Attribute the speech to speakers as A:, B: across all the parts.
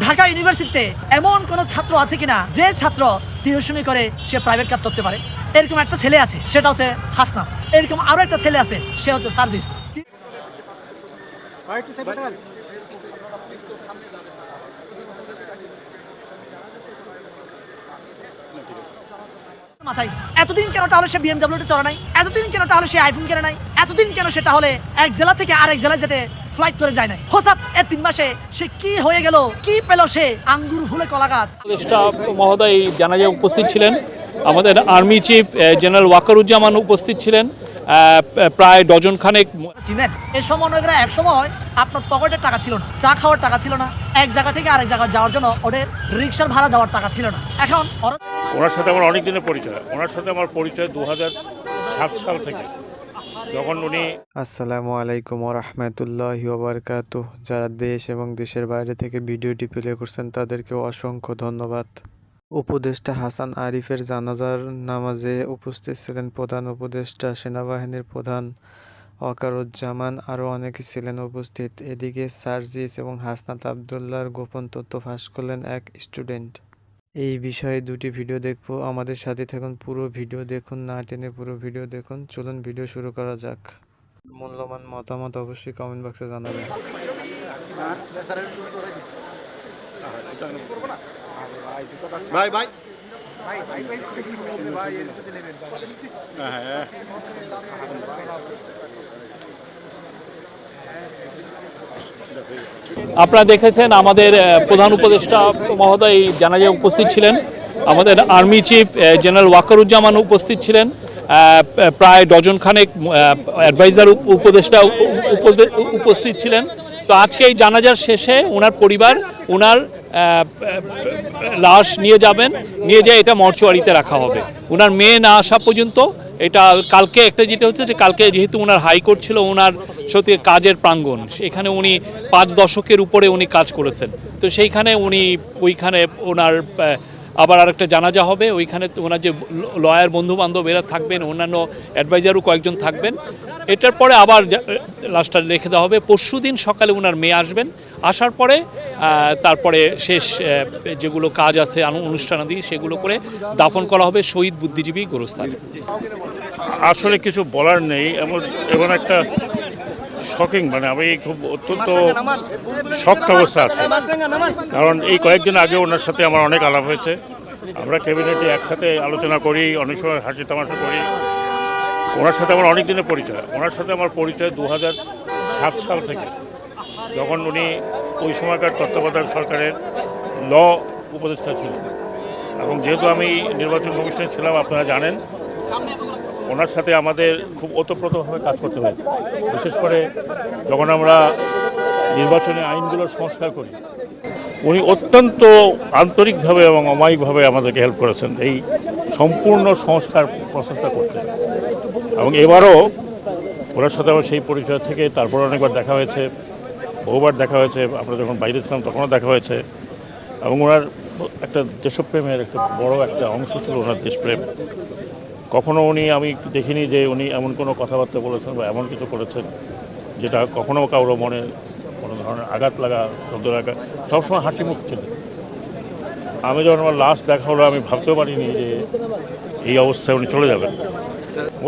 A: ঢাকা ইউনিভার্সিটিতে এমন কোন ছাত্র আছে কিনা যে ছাত্র টিউশনি করে সে প্রাইভেট কাজ করতে পারে? এরকম একটা ছেলে আছে, সেটা হচ্ছে হাসনাত। এরকম আরো একটা ছেলে আছে, সে হচ্ছে সার্জিস। মাথায় এতদিন কেন তাহলে সে বিএমডব্লিউতে চড়ে নাই? এতদিন কেন তাহলে সে আইফোন কেনে নাই? এতদিন কেন সে তাহলে এক জেলা থেকে আরেক জেলায় যেতে ফ্লাইট করে যায় নাই? হঠাৎ এই 3 মাসে সে কি হয়ে গেল? কি পেল সে? আঙ্গুর ফুলে কলা গাছ।
B: উপদেষ্টা মহোদয় জানাজায় উপস্থিত ছিলেন। আমাদের আর্মি চিফ জেনারেল ওয়াকারুজ্জামান উপস্থিত ছিলেন। প্রায় ডজন খানেক।
A: চিনেন এই সমন্বয়করা এক সময় আপনার পকেটের টাকা ছিল না, চা খাওয়ার টাকা ছিল না, এক জায়গা থেকে আরেক জায়গায় যাওয়ার জন্য ওদের রিক্সার ভাড়া দেওয়ার টাকা ছিল না। এখন
C: ওনার সাথে আমার অনেক দিনের পরিচয়। ওনার সাথে আমার পরিচয় 2007 সাল থেকে, যখন উনি।
D: আসসালামু আলাইকুম ওরহমতুল্লাহি ওবারকাতুহ। যারা দেশ এবং দেশের বাইরে থেকে ভিডিওটি প্লে করছেন তাদেরকে অসংখ্য ধন্যবাদ। উপদেষ্টা হাসান আরিফের জানাজার নামাজে উপস্থিত ছিলেন প্রধান উপদেষ্টা, সেনাবাহিনীর প্রধান ওয়াকারুজ্জামান, আরও অনেকে ছিলেন উপস্থিত। এদিকে সার্জিস এবং হাসনাত আবদুল্লাহর গোপন তথ্য ফাঁস করলেন এক স্টুডেন্ট। এই বিষয়ে দুটি ভিডিও দেখবো, আমাদের সাথে থাকুন। পুরো ভিডিও দেখুন, না টেনে পুরো ভিডিও দেখুন। চলুন ভিডিও শুরু করা যাক। মূল্যবান মতামত অবশ্যই কমেন্ট বক্সে জানাবেন।
E: ভাই ভাই
B: আপনারা দেখেছেন আমাদের প্রধান উপদেষ্টা মহোদয় জানাজায় উপস্থিত ছিলেন। আমাদের আর্মি চিফ জেনারেল ওয়াকারুজ্জামান উপস্থিত ছিলেন। প্রায় ডজন খানেক অ্যাডভাইজার উপদেষ্টা উপস্থিত ছিলেন। তো আজকে এই জানাজার শেষে ওনার পরিবার ওনার লাশ নিয়ে যাবেন, নিয়ে যেয়ে এটা মর্চুয়ারিতে রাখা হবে। ওনার মেয়ে না আসা পর্যন্ত এটা কালকে একটা যেটা হচ্ছে যে কালকে যেহেতু ওনার হাইকোর্ট ছিল, ওনার সত্যি কাজের প্রাঙ্গণ, এখানে উনি 5 দশকের উপরে উনি কাজ করেছেন। তো সেইখানে উনি ওইখানে ওনার আবার আরেকটা জানাজা হবে, ওইখানে ওনার যে লয়ার বন্ধু বান্ধব এরা থাকবেন, অন্যান্য অ্যাডভাইজারও কয়েকজন থাকবেন। এটার পরে আবার লাশটা রেখে দেওয়া হবে। পরশুদিন সকালে ওনার মেয়ে আসবেন, আসার পরে তারপরে শেষ যেগুলো কাজ আছে অনুষ্ঠানাদি সেগুলো করে দাফন করা হবে শহীদ বুদ্ধিজীবী গোরস্থানে।
C: আসলে কিছু বলার নেই, এমন একটা শকিং, মানে আমি খুব অত্যন্ত শক্ত অবস্থা আছে। কারণ এই কয়েকদিন আগে ওনার সাথে আমার অনেক আলাপ হয়েছে। আমরা ক্যাবিনেটে একসাথে আলোচনা করি, অনেক সময় হাসি তামাশা করি। ওনার সাথে আমার অনেক দিনের পরিচয়। ওনার সাথে আমার পরিচয় 2007 সাল থেকে, যখন উনি ওই সময়কার তত্ত্বাবধায়ক সরকারের ল উপদেষ্টা ছিলেন। এবং যেহেতু আমি নির্বাচন কমিশনে ছিলাম, আপনারা জানেন, ওনার সাথে আমাদের খুব ওতপ্রোতভাবে কাজ করতে হয়েছে। বিশেষ করে যখন আমরা নির্বাচনী আইনগুলোর সংস্কার করি, উনি অত্যন্ত আন্তরিকভাবে এবং অমায়িকভাবে আমাদেরকে হেল্প করেছেন এই সম্পূর্ণ সংস্কার প্রসেসটা করতে। এবং এবারও ওনার সাথে আমার সেই পরিচয় থেকে তারপর অনেকবার দেখা হয়েছে, বহুবার দেখা হয়েছে। আমরা যখন বাইরে ছিলাম তখনও দেখা হয়েছে। এবং ওনার একটা দেশপ্রেমের একটা বড় একটা অংশ ছিল ওনার দেশপ্রেম। কখনো আমি দেখিনি যে উনি এমন কোনো কথাবার্তা বলেছেন বা এমন কিছু করেছেন যেটা কখনো কারো মনে কোনো ধরনের আঘাত লাগা, শব্দ লাগা। সবসময় হাসি মুখ ছিল। আমি যখন আমার লাস্ট দেখা হলো, আমি ভাবতেও পারিনি যে এই অবস্থায় উনি চলে যাবেন।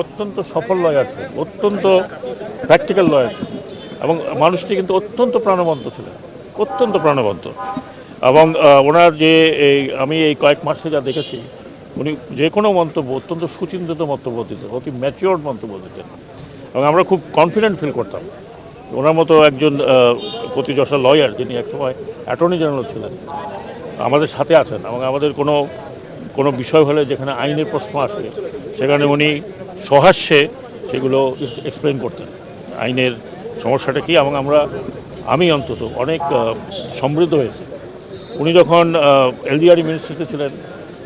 C: অত্যন্ত সফল লয়ার ছিলেন, অত্যন্ত প্র্যাকটিক্যাল লয়ার ছিলেন। এবং মানুষটি কিন্তু অত্যন্ত প্রাণবন্ত ছিলেন, অত্যন্ত প্রাণবন্ত। এবং ওনার যে আমি এই কয়েক মাসে যা দেখেছি, উনি যে কোনো মন্তব্য অত্যন্ত সুচিন্তিত মন্তব্য দিতেন, অতি ম্যাচিওর্ড মন্তব্য দিতেন। এবং আমরা খুব কনফিডেন্ট ফিল করতাম। ওনার মতো একজন প্রতিযশা লয়ার, যিনি একসময় অ্যাটর্নি জেনারেল ছিলেন, আমাদের সাথে আছেন। এবং আমাদের কোনো বিষয় হলে যেখানে আইনের প্রশ্ন আসে, সেখানে উনি সহাস্যে সেগুলো এক্সপ্লেন করতেন, আইনের সমস্যাটা কী। এবং আমি অন্তত অনেক সমৃদ্ধ হয়েছি। উনি যখন এলডিআরই মিনিস্ট্রিতে ছিলেন,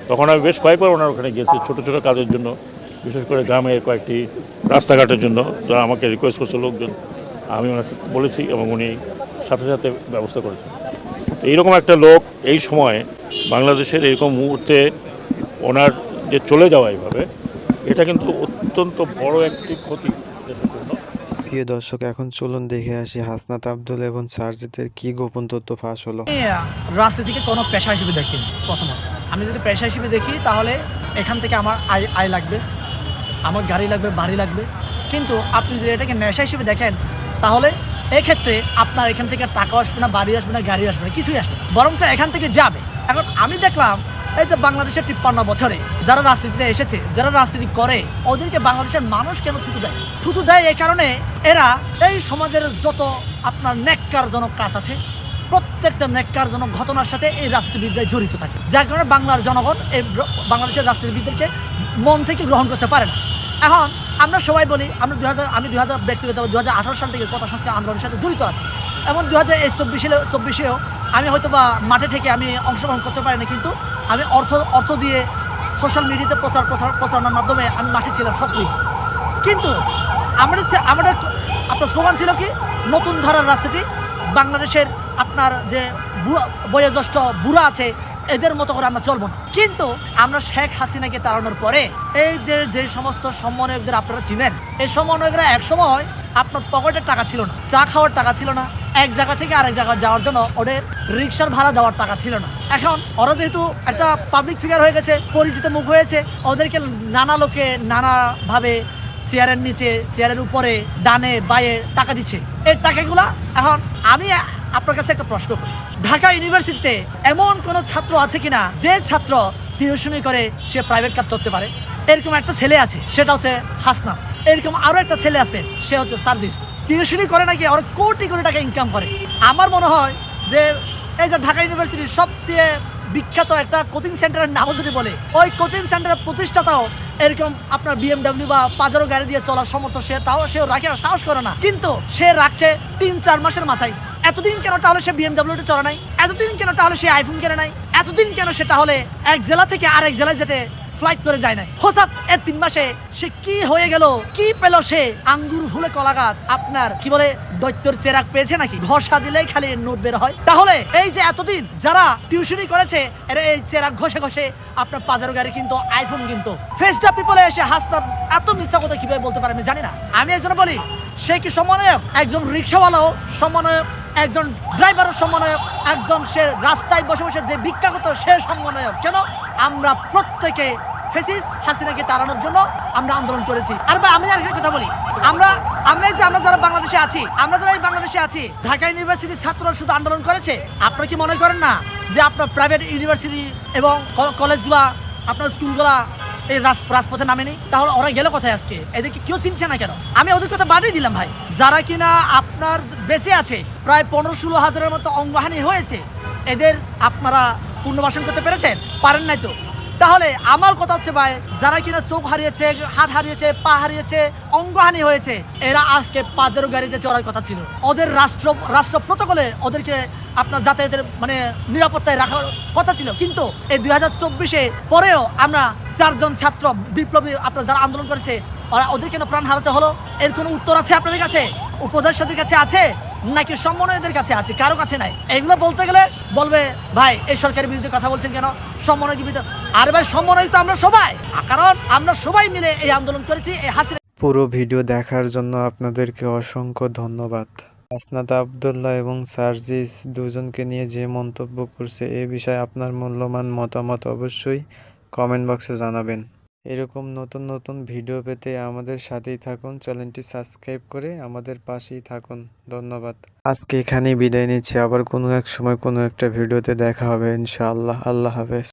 C: তখন আমি বেশ কয়েকবার ওনার ওখানে গিয়েছি ছোটো ছোটো কাজের জন্য, বিশেষ করে গ্রামের কয়েকটি রাস্তাঘাটের জন্য, যারা আমাকে রিকোয়েস্ট করছে লোকজন। আমি ওনাকে বলেছি এবং উনি সাথে সাথে ব্যবস্থা করেছেন। এইরকম একটা লোক এই সময় বাংলাদেশের এরকম মুহূর্তে ওনার যে চলে যাওয়া এইভাবে, এটা কিন্তু অত্যন্ত বড় একটি ক্ষতি দেশের জন্য।
D: প্রিয় দর্শক, এখন চলুন দেখে আসি হাসনাত আব্দুল এবং সারজিতের কি গোপন তথ্য ফাঁস হলো।
A: আমি রাজনীতিকে কোনো পেশা হিসেবে দেখি। প্রথমত আমি যদি পেশা হিসেবে দেখি তাহলে এখান থেকে আমার আয় লাগবে, আমার গাড়ি লাগবে, বাড়ি লাগবে। কিন্তু আপনি যদি এটাকে নেশা হিসেবে দেখেন তাহলে এক্ষেত্রে আপনার এখান থেকে টাকা আসবে না, বাড়ি আসবে না, গাড়ি আসবে না, কিছুই আসবে না, বরঞ্চ এখান থেকে যাবে। এখন আমি দেখলাম এই যে বাংলাদেশের 53 বছরে যারা রাজনীতিতে এসেছে, যারা রাজনীতি করে, ওদেরকে বাংলাদেশের মানুষ কেন থুতু দেয়? থুতু দেয় এই কারণে এরা এই সমাজের যত আপনার ন্যাক্কারজনক কাজ আছে প্রত্যেকটা ন্যাক্কারজনক ঘটনার সাথে এই রাজনীতিবিদরা জড়িত থাকে, যার কারণে বাংলার জনগণ এই বাংলাদেশের রাজনীতিবিদদেরকে মন থেকে গ্রহণ করতে পারে না। এখন আমরা সবাই বলি আমরা 2000 ব্যক্তিগত 2018 সাল থেকে কথা সংস্কার আন্দোলনের সাথে জড়িত আছি, এবং 2024-এও আমি হয়তো বা মাঠে থেকে আমি অংশগ্রহণ করতে পারিনি, কিন্তু আমি অর্থ দিয়ে সোশ্যাল মিডিয়াতে প্রচারণার মাধ্যমে আমি মাঠে ছিলাম সক্রিয়। কিন্তু আমাদের আপনার স্লোগান ছিল কি, নতুন ধারার রাজনীতি, বাংলাদেশের আপনার যে বয়োজ্যেষ্ঠ বুড়া আছে এদের মতো করে আমরা চলবো না। কিন্তু আমরা শেখ হাসিনাকে তাড়ানোর পরে এই যে সমস্ত সমন্বয়কদের আপনারা চিনেন, এই সমন্বয়করা এক সময় আপনার পকেটের টাকা ছিল না, চা খাওয়ার টাকা ছিল না, এক জায়গা থেকে আরেক জায়গায় যাওয়ার জন্য ওদের রিক্সার ভাড়া দেওয়ার টাকা ছিল না। এখন ওরা যেহেতু একটা পাবলিক ফিগার হয়ে গেছে, পরিচিত মুখ হয়েছে, ওদেরকে নানা লোকে নানাভাবে চেয়ারের নিচে, চেয়ারের উপরে, ডানে বায়ে টাকা দিচ্ছে। এই টাকাগুলা এখন আমি আপনার কাছে একটা প্রশ্ন করি, ঢাকা ইউনিভার্সিটিতে এমন কোনো ছাত্র আছে কিনা যে ছাত্র টিউশনি করে সে প্রাইভেট কাজ করতে পারে? এরকম একটা ছেলে আছে, সেটা হচ্ছে হাসনাত। এরকম আরো একটা ছেলে আছে, সে হচ্ছে সার্জিস। টিউশনি করে নাকি ওরা কোটি কোটি টাকা ইনকাম করে। আমার মনে হয় যে এই যে ঢাকা ইউনিভার্সিটির সবচেয়ে বিখ্যাত একটা কোচিং সেন্টারের নাম যদি বলে, ওই কোচিং সেন্টারের প্রতিষ্ঠাতাও এরকম আপনার BMW বা পাজারো গাড়ি দিয়ে চলার সমর্থ সেও রাখে, সাহস করে না, কিন্তু সে রাখছে 3-4 মাসের মাথায়। এতদিন কেন তাহলে সে BMW চড়ে নাই? এতদিন কেন তাহলে সে আইফোন কেনে নাই? এতদিন কেন সে তাহলে এক জেলা থেকে আরেক জেলায় যেতে ফ্লাইট করে যায় নাই? হঠাৎ 3 মাসে সে কি হয়ে গেল? কি পেল সে? আঙ্গুর ফুলে কলা গাছ, আপনার কি বলে দৈত্যের চেরাক পেয়েছে নাকি? ঘষা দিলেই খালি নোট বের হয়। তাহলে এই যে এতদিন যারা টিউশনি করেছে এরা এই চেরাক ঘষে ঘষে আপনার পাজারো গাড়ি কিন্তু, আইফোন কিন্তু, ফেস দ্য পিপলে এসে হাসনাত এত মিথ্যা কথা কিভাবে বলতে পারে আমি জানি না। আমি একজন বলি, সে কি সমন্বয়ক? একজন রিক্সাওয়ালাও সমন্বয়ক, একজন ড্রাইভারও সমন্বয়ক, একজন সে রাস্তায় বসে বসে যে ভিক্ষা করত সে সমন্বয়ক। কেন? আমরা প্রত্যেকে ফ্যাসিস্ট হাসিনাকে তাড়ানোর জন্য আমরা আন্দোলন করেছি। আর ভাই আমি আরেকটা কথা বলি, আমরা যারা বাংলাদেশে আছি, আমরা যারা এই বাংলাদেশে আছি, ঢাকা ইউনিভার্সিটির ছাত্ররা শুধু আন্দোলন করেছে? আপনারা কি মনে করেন না যে আপনার প্রাইভেট ইউনিভার্সিটি এবং কলেজগুলা, আপনার স্কুলগুলা এই রাজপথে নামেনি? তাহলে ওরা গেল কোথায় আজকে? এদেরকে কেউ চিনছে না কেন? আমি ওদের কথা বাড়িয়ে দিলাম ভাই, যারা কিনা আপনার বেঁচে আছে, প্রায় 15-16 হাজারের মতো অঙ্গহানি হয়েছে, এদের আপনারা পুনর্বাসন করতে পেরেছেন? পারেন নাই তো। তাহলে আমার কথা হচ্ছে ভাই, যারা কিনা চোখ হারিয়েছে, হাত হারিয়েছে, পা হারিয়েছে, অঙ্গহানি হয়েছে, এরা আজকে পাজারো গাড়িতে চড়ার কথা ছিল। ওদের রাষ্ট্র প্রটোকলে ওদেরকে আপনার যাতায়াতের মানে নিরাপত্তায় রাখার কথা ছিল। কিন্তু এই 2024-এ পরেও আমরা 4 জন ছাত্র বিপ্লবী আপনার যারা আন্দোলন করেছে, ওদের কেন প্রাণ হারাতে হলো? এর কোনো উত্তর আছে আপনাদের কাছে? উপদেষ্টাদের কাছে আছে নাকি সমন্বয়কদের কাছে আছে? কারো কাছে নাই। এগুলো বলতে গেলে বলবে ভাই এই সরকারের বিরুদ্ধে কথা বলছেন কেন, সমন্বয়ক বিরুদ্ধে। আর ভাই সমন্বয় তো আমরা সবাই, কারণ আমরা সবাই মিলে এই আন্দোলন করেছি। এই হাসিনা
D: পুরো ভিডিও দেখার জন্য আপনাদেরকে অসংখ্য ধন্যবাদ। হাসনাত আব্দুল্লাহ এবং সার্জিস দুজনকে নিয়ে যে মন্তব্য করছে এ বিষয়ে আপনার মূল্যবান মতামত অবশ্যই কমেন্ট বক্সে জানাবেন। এরকম নতুন নতুন ভিডিও পেতে আমাদের সাথেই থাকুন, চ্যানেলটি সাবস্ক্রাইব করে আমাদের পাশেই থাকুন। ধন্যবাদ। আজকে এখানেই বিদায় নিচ্ছি, আবার কোনো এক সময় কোনো একটা ভিডিওতে দেখা হবে ইনশাআল্লাহ। আল্লাহ হাফেজ।